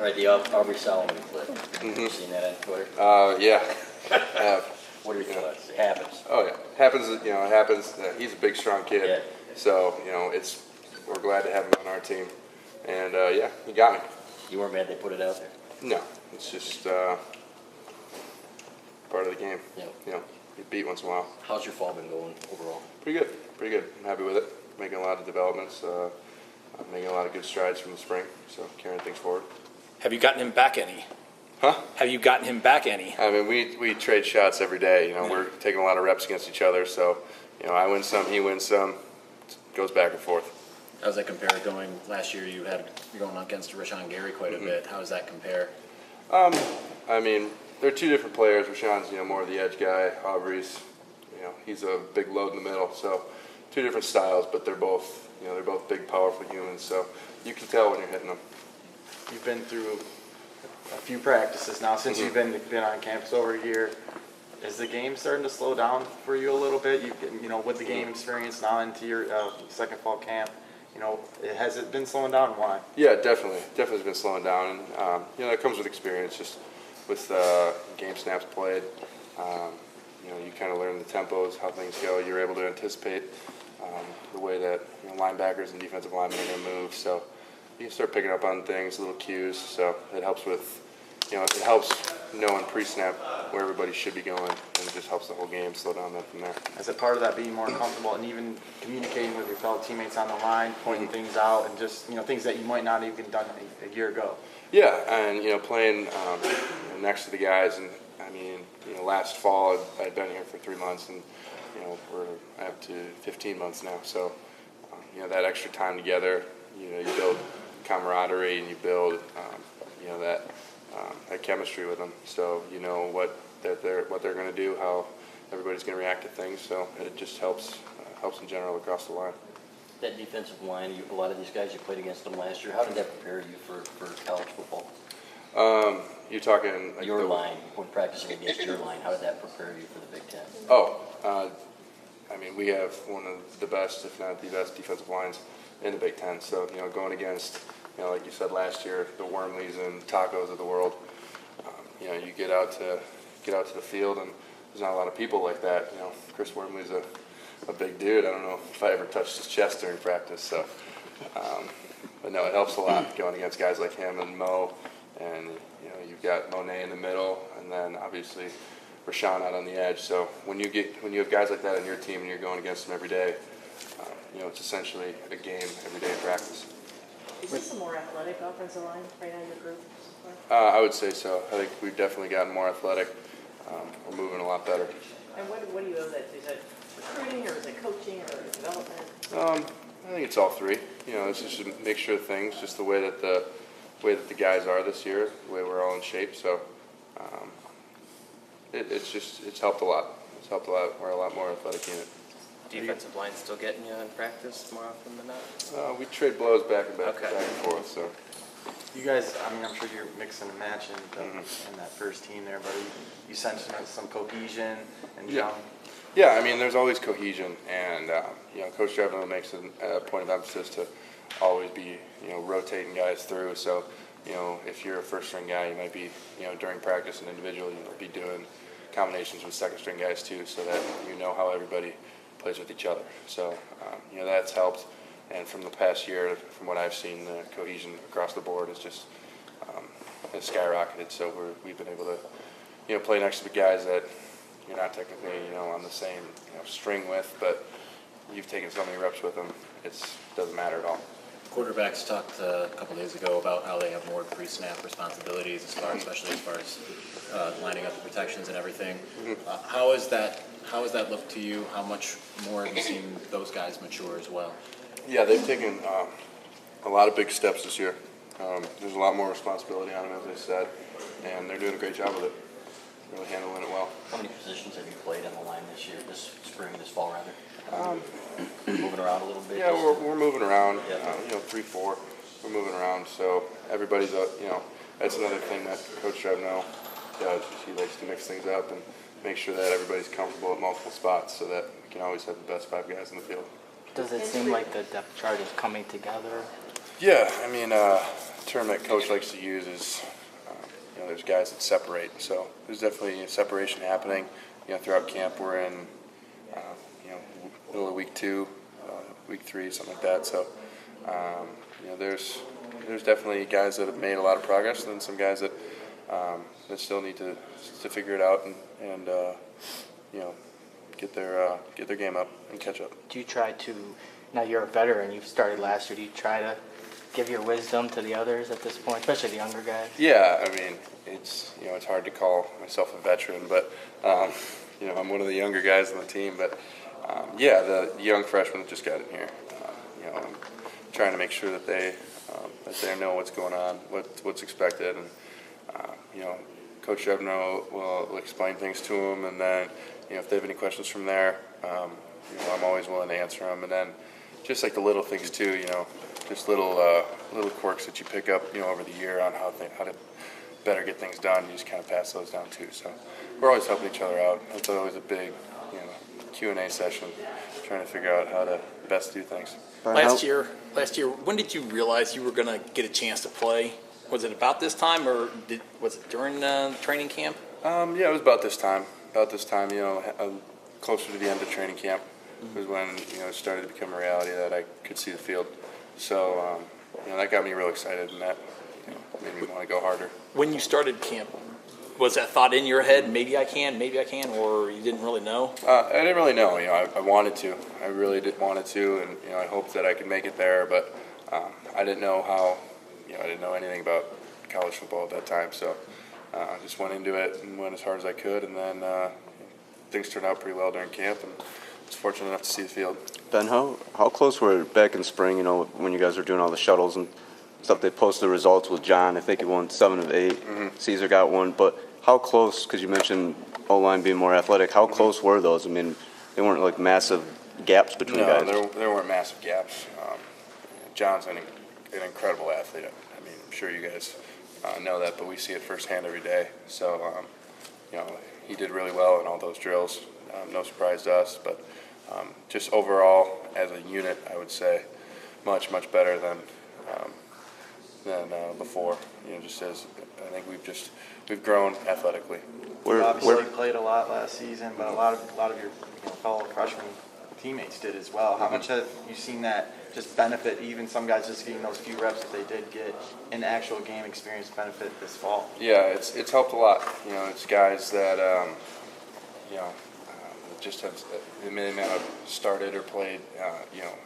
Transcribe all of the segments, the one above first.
All right, the Aubrey Solomon clip. You seen that on Twitter? Yeah. I have. What are your thoughts? It happens. Oh yeah, happens. You know, it happens. He's a big, strong kid. Yeah. So you know, we're glad to have him on our team. And yeah, he got me. You weren't mad they put it out there? No, it's just part of the game. Yeah. You know, get beat once in a while. How's your fall been going overall? Pretty good. Pretty good. I'm happy with it. Making a lot of developments. Making a lot of good strides from the spring. So carrying things forward. Have you gotten him back any? Huh? Have you gotten him back any? I mean, we trade shots every day. You know, we're taking a lot of reps against each other. So, you know, I win some, he wins some. It goes back and forth. How does that compare going last year? You're going against Rashawn Gary quite a bit. How does that compare? I mean, they're two different players. Rashawn's, you know, more of the edge guy. Aubrey's, you know, he's a big load in the middle. So, two different styles, but they're both, you know, they're both big, powerful humans. So, you can tell when you're hitting them. You've been through a few practices now since you've been on campus over a year. Is the game starting to slow down for you a little bit? You know, with the game experience now into your second fall camp, you know, has it been slowing down and why? Yeah, definitely. Definitely has been slowing down. And, you know, it comes with experience, just with game snaps played. You know, you kind of learn the tempos, how things go. You're able to anticipate the way that, you know, linebackers and defensive linemen are going to move. So you can start picking up on things, little cues. So it helps with, you know, it helps knowing pre-snap where everybody should be going, and it just helps the whole game slow down then from there. Is it part of that being more comfortable and even communicating with your fellow teammates on the line, pointing things out, and just, you know, things that you might not have even done a year ago? Yeah, and, you know, playing next to the guys, and I mean, you know, last fall I'd been here for 3 months, and, you know, we're up to 15 months now. So, you know, that extra time together, you know, you build camaraderie and you build, you know, that chemistry with them. So you know what they're going to do, how everybody's going to react to things. So it just helps in general across the line. That defensive line, a lot of these guys, you played against them last year. How did that prepare you for college football? You're talking like your line, when practicing against your line, how did that prepare you for the Big Ten? I mean, we have one of the best, if not the best, defensive lines in the Big Ten. So, you know, going against, you know, like you said last year, the Wormleys and Tacos of the world, you know, you get out to the field, and there's not a lot of people like that. You know, Chris Wormley's a big dude. I don't know if I ever touched his chest during practice. So, but no, it helps a lot going against guys like him and Mo, and you know, you've got Monet in the middle, and then obviously Rashawn out on the edge. So when you have guys like that on your team and you're going against them every day, you know, it's essentially a game every day in practice. Is this a more athletic offensive line right now in your group? I would say so. I think we've definitely gotten more athletic. We're moving a lot better. And what do you owe that to? Is it recruiting, or is it coaching, or development? I think it's all three. You know, it's just a mixture of things. Just the way that the guys are this year, the way we're all in shape. So it's helped a lot. It's helped a lot. We're a lot more athletic unit. Defensive line still getting you in practice more often than not? We trade blows back and back, Okay. back and forth. So You guys, I mean, I'm sure you're mixing and matching in that first team there, but you sense some cohesion and gelling? Yeah, I mean, there's always cohesion, and you know, Coach Drevno makes a point of emphasis to always be, you know, rotating guys through. So, you know, if you're a first-string guy, you might be, you know, during practice and individually, you might be doing combinations with second-string guys too, so that you know how everybody plays with each other. So, you know, that's helped. And from the past year, from what I've seen, the cohesion across the board is just has skyrocketed. So we've been able to, you know, play next to the guys that you're not technically, you know, on the same, you know, string with, but you've taken so many reps with them, it doesn't matter at all. Quarterbacks talked a couple days ago about how they have more pre-snap responsibilities, especially as far as lining up the protections and everything. How has that looked to you? How much more have you seen those guys mature as well? Yeah, they've taken a lot of big steps this year. There's a lot more responsibility on them, as I said, and they're doing a great job with it. Really handling it well. How many positions have you played on the line this year, this fall rather? Moving around a little bit? Yeah, we're moving around, Yeah. you know, 3-4. We're moving around, so everybody's, you know, that's another thing that Coach Drevno does. He likes to mix things up and make sure that everybody's comfortable at multiple spots so that we can always have the best 5 guys in the field. Does it seem like the depth chart is coming together? Yeah, I mean, term that coach likes to use is, there's guys that separate. So there's definitely a separation happening. Throughout camp, we're in, middle of week 2, week 3, something like that. So, there's definitely guys that have made a lot of progress, and then some guys that that still need to figure it out and get their game up and catch up. Do you try to, now you're a veteran, you've started last year, do you try to give your wisdom to the others at this point, especially the younger guys? Yeah, I mean, it's hard to call myself a veteran, but I'm one of the younger guys on the team. But the young freshmen that just got in here, I'm trying to make sure that they know what's going on, what's expected, and Coach Jevno will explain things to them, and then if they have any questions from there, I'm always willing to answer them, and then just like the little things too, just little quirks that you pick up, over the year on how to better get things done. You just kind of pass those down too. So we're always helping each other out. It's always a big, Q&A session, trying to figure out how to best do things. Last year, when did you realize you were going to get a chance to play? Was it about this time, or was it during training camp? Yeah, it was about this time. Closer to the end of training camp was when it started to become a reality that I could see the field. So that got me real excited, and that made me want to go harder. When you started camp, was that thought in your head? Maybe I can, or you didn't really know? I didn't really know. I wanted to. I really did wanted to, and I hoped that I could make it there. But I didn't know how. I didn't know anything about college football at that time. So I just went into it and went as hard as I could, and then things turned out pretty well during camp, and I was fortunate enough to see the field. Ben, how close were back in spring? When you guys were doing all the shuttles and stuff, they posted the results with John. I think he won 7 of 8. Mm-hmm. Caesar got 1, but how close? Because you mentioned O-line being more athletic. How close were those? I mean, they weren't like massive gaps between guys. No, there weren't massive gaps. John's an incredible athlete. I mean, I'm sure you guys know that, but we see it firsthand every day. So, he did really well in all those drills. No surprise to us, but just overall as a unit, I would say much better than before. Just as I think we've grown athletically. You obviously played a lot last season, but a lot of your fellow freshman teammates did as well. How much have you seen that just benefit, even some guys just getting those few reps that they did get in actual game experience benefit this fall? Yeah, it's helped a lot. It's guys that just have they may not have started or played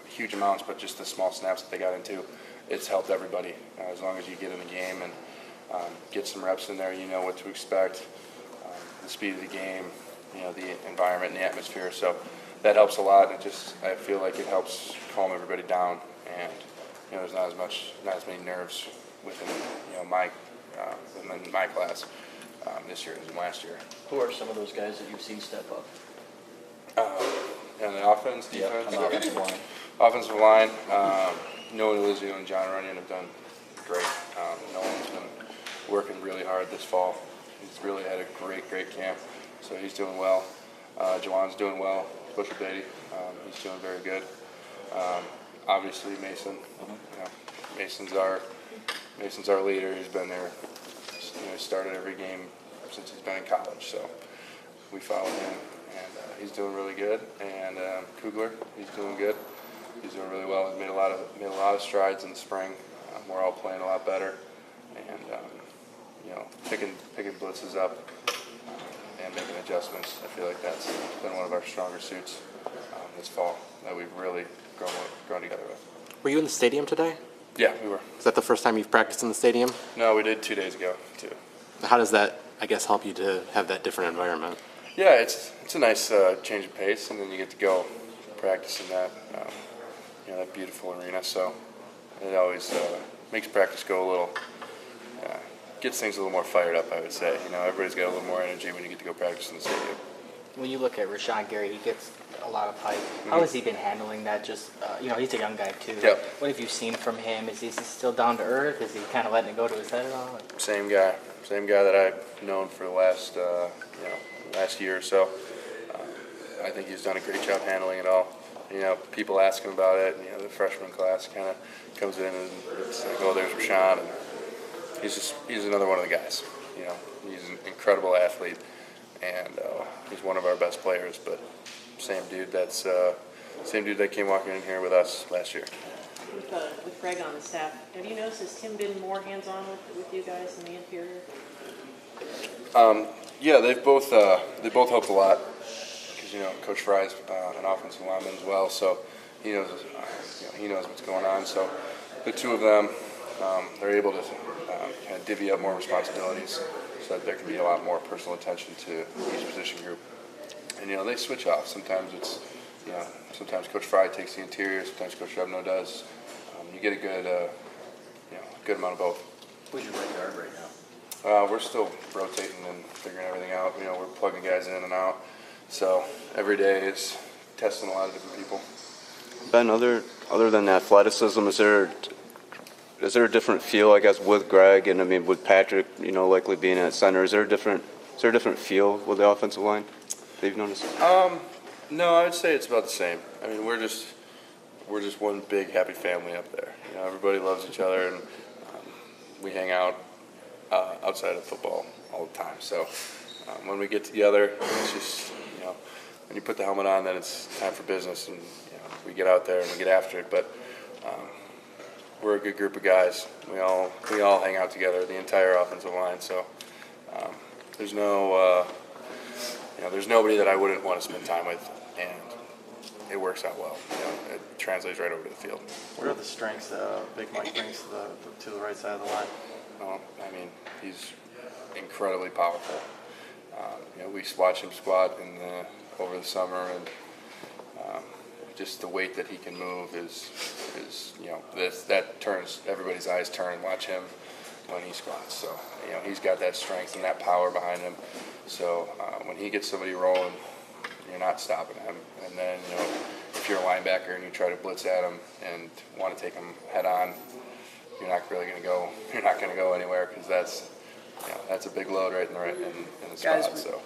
huge amounts, but just the small snaps that they got into, it's helped everybody. As long as you get in the game and get some reps in there, you know what to expect, the speed of the game, the environment and the atmosphere. So that helps a lot. I feel like it helps calm everybody down, and there's not as many nerves within my class this year as in last year. Who are some of those guys that you've seen step up? And the offense, defense, on the offensive line. offensive line. Noah Elizio and John Runyon have done great. Nolan's been working really hard this fall. He's really had a great camp, so he's doing well. Jawan's doing well. Busher Beatty, he's doing very good. Obviously Mason. Mason's our leader. He's been there. He started every game since he's been in college, so we follow him, and he's doing really good. And Kugler, he's doing good. He's doing really well. He's made a lot of strides in the spring. We're all playing a lot better, and picking blitzes up and making adjustments. I feel like that's been one of our stronger suits this fall that we've really grown together with. Were you in the stadium today? Yeah, we were. Is that the first time you've practiced in the stadium? No, we did 2 days ago too. How does that, I guess, help you to have that different environment? Yeah, it's a nice change of pace, and then you get to go practice in that that beautiful arena. So it always makes practice go a little, gets things a little more fired up, I would say. Everybody's got a little more energy when you get to go practice in the stadium. When you look at Rashawn Gary, he gets a lot of hype. How has he been handling that? Just he's a young guy too. Yep. What have you seen from him? Is he still down to earth? Is he kind of letting it go to his head at all? Same guy that I've known for the last year or so. I think he's done a great job handling it all. People ask him about it, and the freshman class kind of comes in and it's like, oh, there's Rashawn, and he's another one of the guys. You know, he's an incredible athlete, and he's one of our best players. But same dude that came walking in here with us last year. With Greg on the staff, have you noticed, has Tim been more hands-on with you guys in the interior? Yeah, they both helped a lot because Coach Fry's an offensive lineman as well, so he knows what's going on. So the two of them, they're able to kind of divvy up more responsibilities so that there can be a lot more personal attention to each position group. And they switch off. Sometimes sometimes Coach Fry takes the interior, sometimes Coach Rebno does. You get a good amount of both. Who's your right guard right now? We're still rotating and figuring everything out. We're plugging guys in and out. So every day is testing a lot of different people. Ben, other than athleticism, is there a different feel, I guess, with Greg and with Patrick, likely being at center? Is there a different feel with the offensive line that you've noticed? No, I would say it's about the same. I mean, we're just one big happy family up there. Everybody loves each other, and we hang out outside of football all the time. So when we get together, it's just when you put the helmet on, then it's time for business, and we get out there and we get after it. But we're a good group of guys. We all hang out together, the entire offensive line. So there's nobody that I wouldn't want to spend time with, and it works out well. It translates right over to the field. What are the strengths Big Mike brings to the right side of the line? I mean, he's incredibly powerful. We watch him squat over the summer, and just the weight that he can move is that turns everybody's eyes turn. Watch him when he squats. So he's got that strength and that power behind him. So when he gets somebody rolling, you're not stopping him. And then if you're a linebacker and you try to blitz at him and want to take him head on, you're not really going to go. You're not going to go anywhere because that's a big load right in the spot. So.